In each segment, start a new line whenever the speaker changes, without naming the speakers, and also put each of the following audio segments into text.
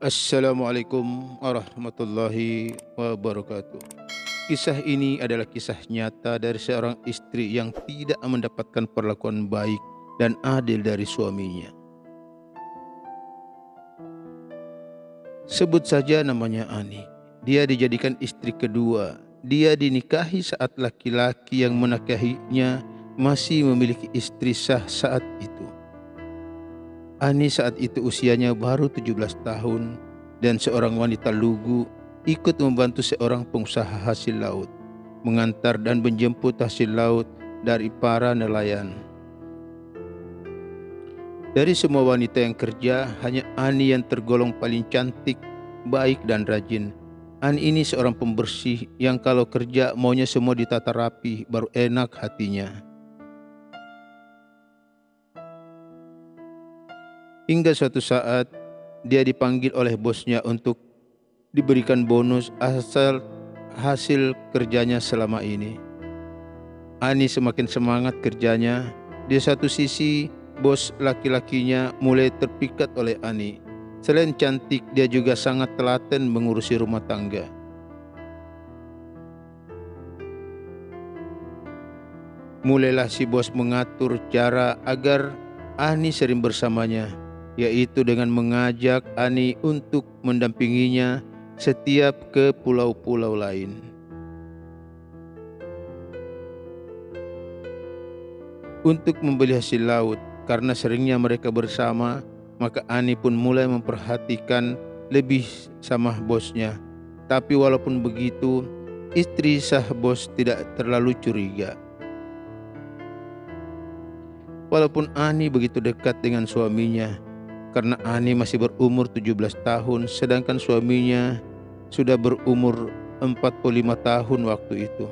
Assalamualaikum warahmatullahi wabarakatuh. Kisah ini adalah kisah nyata dari seorang istri yang tidak mendapatkan perlakuan baik dan adil dari suaminya. Sebut saja namanya Ani. Dia dijadikan istri kedua. Dia dinikahi saat laki-laki yang menikahinya masih memiliki istri sah saat itu. Ani saat itu usianya baru 17 tahun dan seorang wanita lugu ikut membantu seorang pengusaha hasil laut, mengantar dan menjemput hasil laut dari para nelayan. Dari semua wanita yang kerja, hanya Ani yang tergolong paling cantik, baik dan rajin. Ani ini seorang pembersih yang kalau kerja maunya semua ditata rapi, baru enak hatinya. Hingga suatu saat dia dipanggil oleh bosnya untuk diberikan bonus asal hasil kerjanya selama ini. Ani semakin semangat kerjanya. Di satu sisi, bos laki-lakinya mulai terpikat oleh Ani. Selain cantik, dia juga sangat telaten mengurusi rumah tangga. Mulailah si bos mengatur cara agar Ani sering bersamanya, yaitu dengan mengajak Ani untuk mendampinginya setiap ke pulau-pulau lain. Untuk membeli hasil laut, karena seringnya mereka bersama, maka Ani pun mulai memperhatikan lebih sama bosnya. Tapi walaupun begitu, istri sah bos tidak terlalu curiga. Walaupun Ani begitu dekat dengan suaminya, karena Ani masih berumur 17 tahun, sedangkan suaminya sudah berumur 45 tahun waktu itu.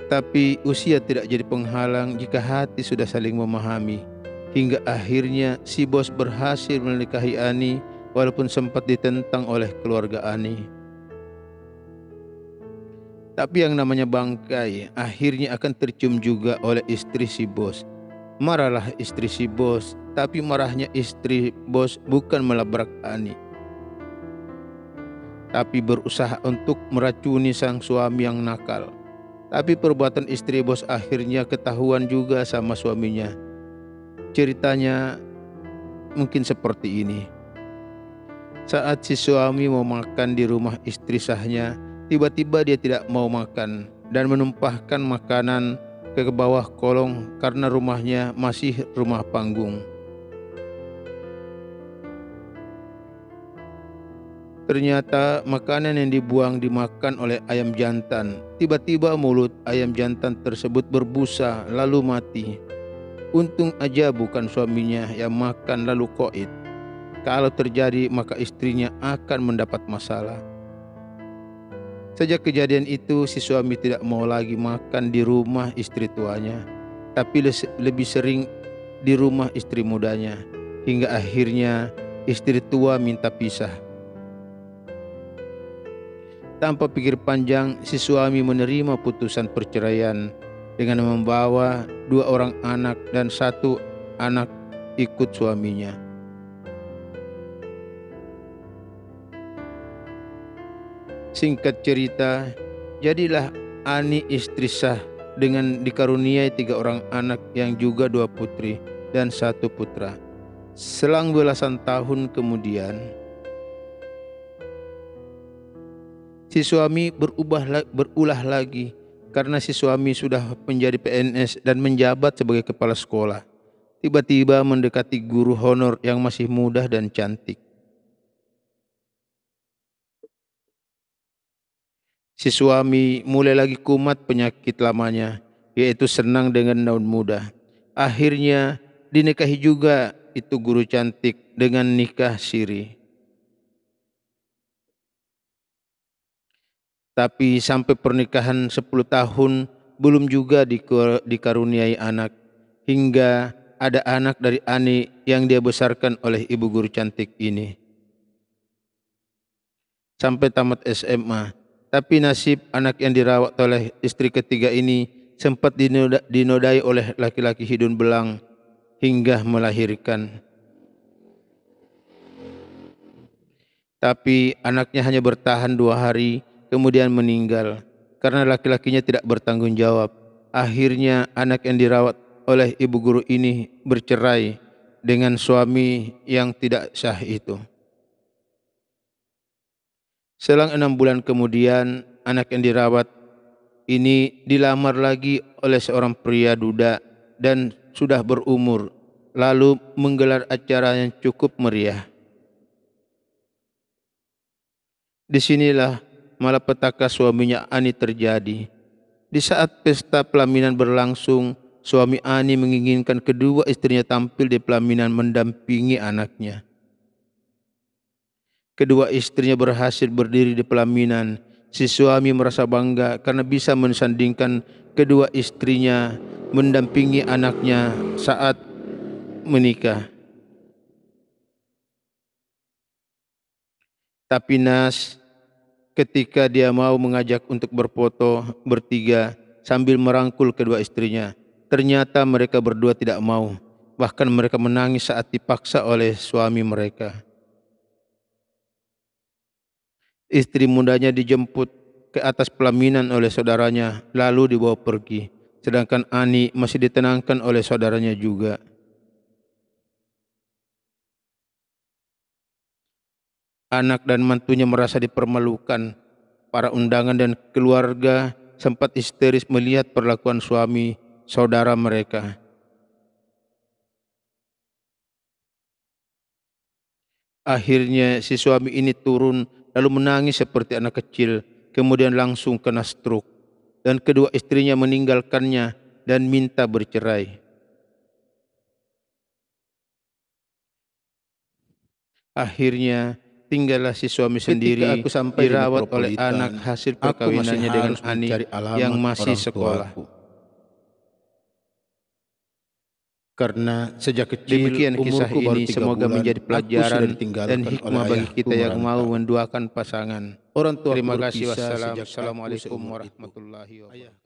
Tapi usia tidak jadi penghalang jika hati sudah saling memahami. Hingga akhirnya si bos berhasil menikahi Ani walaupun sempat ditentang oleh keluarga Ani. Tapi yang namanya bangkai akhirnya akan tercium juga oleh istri si bos. Marahlah istri si bos, tapi marahnya istri bos bukan melabrak Ani, tapi berusaha untuk meracuni sang suami yang nakal. Tapi perbuatan istri bos akhirnya ketahuan juga sama suaminya. Ceritanya mungkin seperti ini. Saat si suami mau makan di rumah istri sahnya, tiba-tiba dia tidak mau makan dan menumpahkan makanan ke bawah kolong karena rumahnya masih rumah panggung. Ternyata makanan yang dibuang dimakan oleh ayam jantan. Tiba-tiba mulut ayam jantan tersebut berbusa lalu mati. Untung aja bukan suaminya yang makan lalu koit. Kalau terjadi maka istrinya akan mendapat masalah. Sejak kejadian itu si suami tidak mau lagi makan di rumah istri tuanya, tapi lebih sering di rumah istri mudanya. Hingga akhirnya istri tua minta pisah. Tanpa pikir panjang, si suami menerima putusan perceraian dengan membawa 2 orang anak dan 1 anak ikut suaminya. Singkat cerita, jadilah Ani istri sah dengan dikaruniai 3 orang anak yang juga 2 putri dan 1 putra. Selang belasan tahun kemudian, si suami berulah lagi karena si suami sudah menjadi PNS dan menjabat sebagai kepala sekolah. Tiba-tiba mendekati guru honor yang masih muda dan cantik. Si suami mulai lagi kumat penyakit lamanya, yaitu senang dengan daun muda. Akhirnya dinikahi juga itu guru cantik dengan nikah siri. Tapi sampai pernikahan 10 tahun belum juga dikaruniai anak. Hingga ada anak dari Ani yang dia besarkan oleh ibu guru cantik ini. Sampai tamat SMA. Tapi nasib anak yang dirawat oleh istri ketiga ini sempat dinodai oleh laki-laki hidung belang hingga melahirkan. Tapi anaknya hanya bertahan 2 hari, kemudian meninggal karena laki-lakinya tidak bertanggung jawab. Akhirnya anak yang dirawat oleh ibu guru ini bercerai dengan suami yang tidak sah itu. Selang 6 bulan kemudian, anak yang dirawat ini dilamar lagi oleh seorang pria duda dan sudah berumur, lalu menggelar acara yang cukup meriah. Disinilah malapetaka suaminya Ani terjadi. Di saat pesta pelaminan berlangsung, suami Ani menginginkan kedua istrinya tampil di pelaminan mendampingi anaknya. Kedua istrinya berhasil berdiri di pelaminan. Si suami merasa bangga karena bisa mensandingkan kedua istrinya mendampingi anaknya saat menikah. Tapi Nas, ketika dia mau mengajak untuk berfoto bertiga sambil merangkul kedua istrinya, ternyata mereka berdua tidak mau. Bahkan mereka menangis saat dipaksa oleh suami mereka. Istri mudanya dijemput ke atas pelaminan oleh saudaranya, lalu dibawa pergi. Sedangkan Ani masih ditenangkan oleh saudaranya juga. Anak dan mantunya merasa dipermalukan. Para undangan dan keluarga sempat histeris melihat perlakuan suami saudara mereka. Akhirnya si suami ini turun lalu menangis seperti anak kecil, kemudian langsung kena stroke dan kedua istrinya meninggalkannya dan minta bercerai. Akhirnya tinggallah si suami sendiri
Ketika aku sampai di
dirawat oleh
Metropolitan,
anak hasil
aku masih
perkawinannya dengan
harus
Ani
mencari
yang
alamat
masih
orang
sekolah.
tuaku. Karena sejak
Demikian
kecil,
kisah
umurku baru
ini,
3
semoga
bulan,
menjadi
aku sudah
pelajaran dan
ditinggalkan oleh
hikmah bagi
ayahku
kita yang mau
merantau.
menduakan pasangan.
Orang tuaku
Terima kasih.
berpisah
Wassalam.
sejak aku
Assalamualaikum
seumur itu.
warahmatullahi wabarakatuh.